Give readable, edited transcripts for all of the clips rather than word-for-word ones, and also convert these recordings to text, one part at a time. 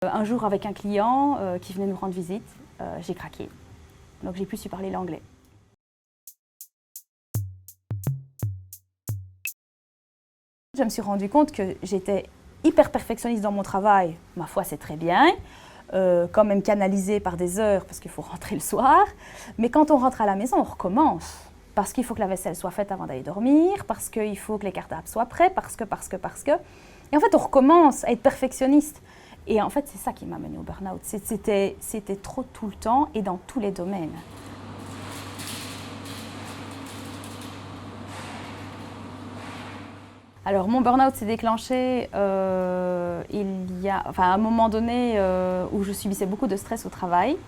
Un jour, avec un client qui venait nous rendre visite, j'ai craqué. Donc j'ai plus su parler l'anglais. Je me suis rendu compte que j'étais hyper perfectionniste dans mon travail. Ma foi, c'est très bien. Quand même canalisé par des heures parce qu'il faut rentrer le soir. Mais quand on rentre à la maison, on recommence. Parce qu'il faut que la vaisselle soit faite avant d'aller dormir, parce qu'il faut que les cartables soient prêts, parce que. Et en fait, on recommence à être perfectionniste. Et en fait, c'est ça qui m'a menée au burn-out. C'était trop tout le temps et dans tous les domaines. Alors, mon burn-out s'est déclenché à un moment donné où je subissais beaucoup de stress au travail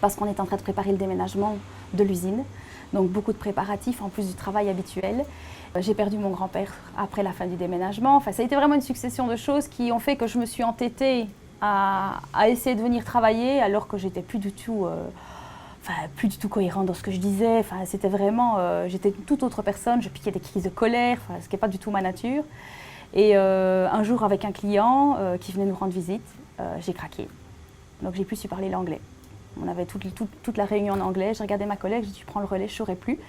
parce qu'on est en train de préparer le déménagement de l'usine. Donc, beaucoup de préparatifs en plus du travail habituel. J'ai perdu mon grand-père après la fin du déménagement. Enfin, ça a été vraiment une succession de choses qui ont fait que je me suis entêtée à essayer de venir travailler alors que j'étais plus du tout cohérente dans ce que je disais. Enfin, c'était vraiment, j'étais une toute autre personne. Je piquais des crises de colère, ce qui n'est pas du tout ma nature. Et un jour, avec un client qui venait nous rendre visite, j'ai craqué. Donc, j'ai plus su parler l'anglais. On avait toute la réunion en anglais. J'ai regardé ma collègue, j'ai dit, tu prends le relais, je ne saurais plus.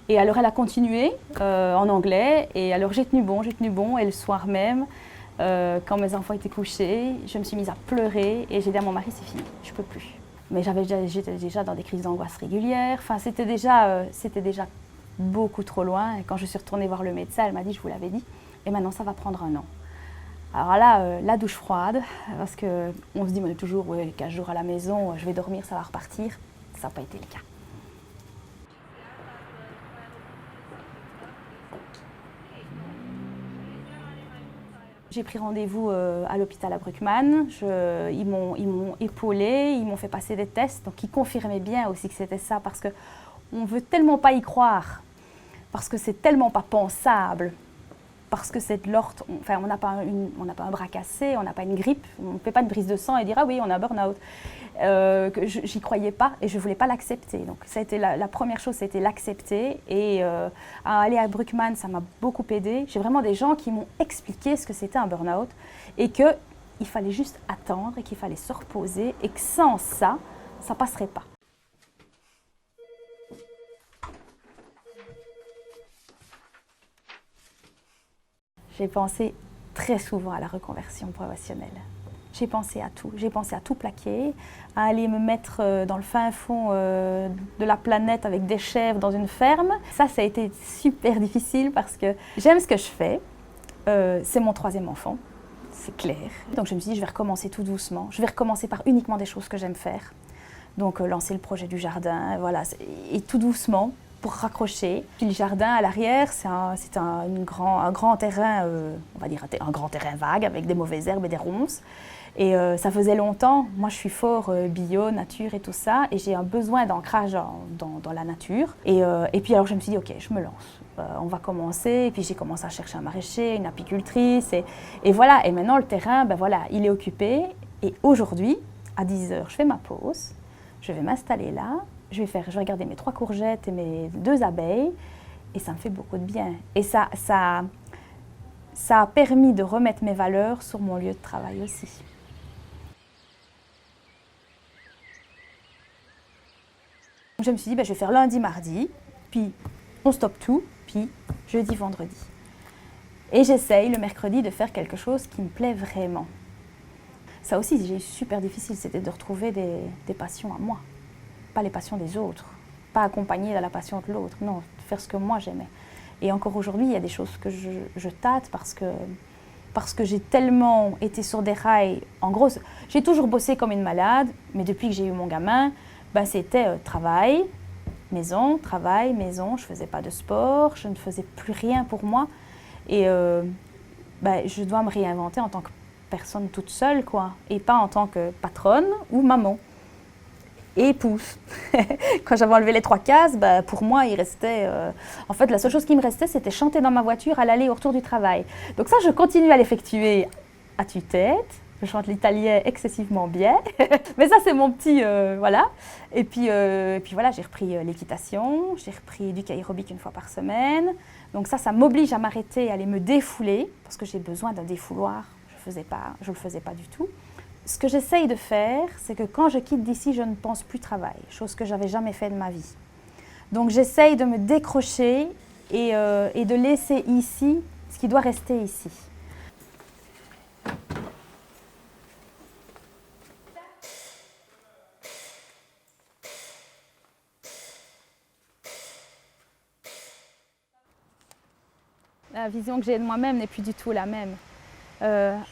Et alors, elle a continué en anglais. Et alors, j'ai tenu bon. Et le soir même, quand mes enfants étaient couchés, je me suis mise à pleurer. Et j'ai dit à mon mari, c'est fini, je ne peux plus. Mais j'étais déjà dans des crises d'angoisse régulières. Enfin, c'était déjà beaucoup trop loin. Et quand je suis retournée voir le médecin, elle m'a dit, je vous l'avais dit. Et maintenant, ça va prendre 1 an. Alors là, la douche froide, parce qu'on se dit toujours, ouais, 15 jours à la maison, je vais dormir, ça va repartir. Ça n'a pas été le cas. J'ai pris rendez-vous à l'hôpital à Bruckmann. Ils m'ont épaulée, ils m'ont fait passer des tests, donc ils confirmaient bien aussi que c'était ça, parce qu'on ne veut tellement pas y croire, parce que c'est tellement pas pensable, parce que c'est de l'orte. Enfin, on n'a pas un bras cassé, on n'a pas une grippe, on ne fait pas une brise de sang et dire ah oui, on a un burn-out. J'y croyais pas et je ne voulais pas l'accepter. Donc ça a été la première chose, c'était l'accepter. Et à aller à Bruckmann, ça m'a beaucoup aidé. J'ai vraiment des gens qui m'ont expliqué ce que c'était un burn-out et qu'il fallait juste attendre et qu'il fallait se reposer et que sans ça, ça ne passerait pas. J'ai pensé très souvent à la reconversion professionnelle. J'ai pensé à tout plaquer, à aller me mettre dans le fin fond de la planète avec des chèvres dans une ferme. Ça a été super difficile parce que j'aime ce que je fais. C'est mon 3e enfant, c'est clair. Donc je me suis dit, je vais recommencer tout doucement. Je vais recommencer par uniquement des choses que j'aime faire. Donc lancer le projet du jardin, voilà, et tout doucement pour raccrocher. Puis le jardin à l'arrière, c'est un grand terrain, on va dire un grand terrain vague avec des mauvaises herbes et des ronces. Et ça faisait longtemps, moi je suis fort bio, nature et tout ça, et j'ai un besoin d'ancrage dans la nature. Et puis alors je me suis dit, ok, je me lance, on va commencer. Et puis j'ai commencé à chercher un maraîcher, une apicultrice, et voilà. Et maintenant le terrain, ben voilà, il est occupé. Et aujourd'hui, à 10h, je fais ma pause, je vais m'installer là, je vais regarder mes 3 courgettes et mes 2 abeilles, et ça me fait beaucoup de bien. Et ça a permis de remettre mes valeurs sur mon lieu de travail aussi. Je me suis dit, ben, je vais faire lundi, mardi, puis on stoppe tout, puis jeudi, vendredi. Et j'essaye le mercredi de faire quelque chose qui me plaît vraiment. Ça aussi, j'ai eu super difficile, c'était de retrouver des passions à moi, pas les passions des autres, pas accompagner la passion de l'autre, non, faire ce que moi j'aimais. Et encore aujourd'hui, il y a des choses que je tâte parce que j'ai tellement été sur des rails. En gros, j'ai toujours bossé comme une malade, mais depuis que j'ai eu mon gamin, ben, c'était travail, maison, je ne faisais pas de sport, je ne faisais plus rien pour moi. Et ben, je dois me réinventer en tant que personne toute seule, quoi, et pas en tant que patronne ou maman. Et épouse. Quand j'avais enlevé les 3 cases, bah, pour moi, il restait... En fait, la seule chose qui me restait, c'était chanter dans ma voiture à l'aller et au retour du travail. Donc ça, je continue à l'effectuer à tue-tête. Je chante l'italien excessivement bien. Mais ça, c'est mon petit... voilà. Et puis voilà, j'ai repris l'équitation, j'ai repris du aérobic 1 fois par semaine. Donc ça m'oblige à m'arrêter, à aller me défouler, parce que j'ai besoin d'un défouloir. Je le faisais pas du tout. Ce que j'essaye de faire, c'est que quand je quitte d'ici, je ne pense plus travail, chose que j'avais jamais fait de ma vie. Donc j'essaye de me décrocher et de laisser ici ce qui doit rester ici. La vision que j'ai de moi-même n'est plus du tout la même.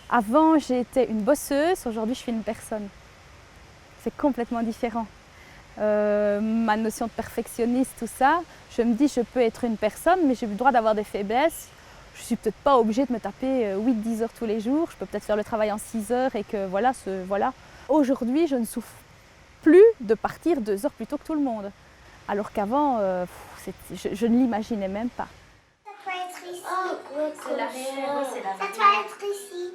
Avant, j'étais une bosseuse, aujourd'hui, je suis une personne. C'est complètement différent. Ma notion de perfectionniste, tout ça, je me dis je peux être une personne, mais j'ai le droit d'avoir des faiblesses. Je ne suis peut-être pas obligée de me taper 8-10 heures tous les jours. Je peux peut-être faire le travail en 6 heures et que voilà. Aujourd'hui, je ne souffre plus de partir 2 heures plus tôt que tout le monde. Alors qu'avant, je ne l'imaginais même pas. Ça doit être ici. Oh, c'est l'arrière, oui, c'est ça doit être ici.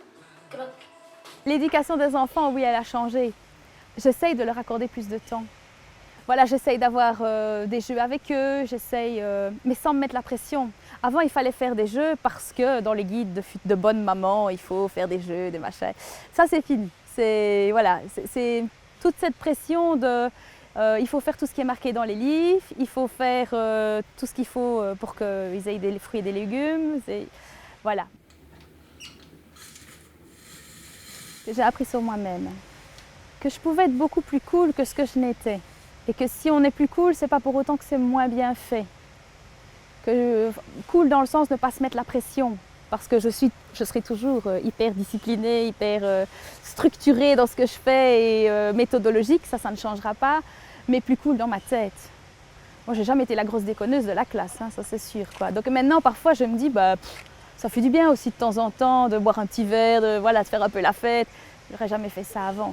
L'éducation des enfants, oui, elle a changé. J'essaye de leur accorder plus de temps. Voilà, j'essaye d'avoir des jeux avec eux, mais sans me mettre la pression. Avant, il fallait faire des jeux parce que dans les guides de bonne maman, il faut faire des jeux, des machins. Ça, c'est fini. C'est toute cette pression de il faut faire tout ce qui est marqué dans les livres, il faut faire tout ce qu'il faut pour qu'ils aient des fruits et des légumes. Voilà. J'ai appris sur moi-même que je pouvais être beaucoup plus cool que ce que je n'étais. Et que si on est plus cool, c'est pas pour autant que c'est moins bien fait. Cool dans le sens de ne pas se mettre la pression. Parce que je serai toujours hyper disciplinée, hyper structurée dans ce que je fais et méthodologique, ça ne changera pas. Mais plus cool dans ma tête. Moi, j'ai jamais été la grosse déconneuse de la classe, hein, ça c'est sûr, quoi. Donc maintenant, parfois, je me dis, ça fait du bien aussi de temps en temps de boire un petit verre, de faire un peu la fête. J'aurais jamais fait ça avant.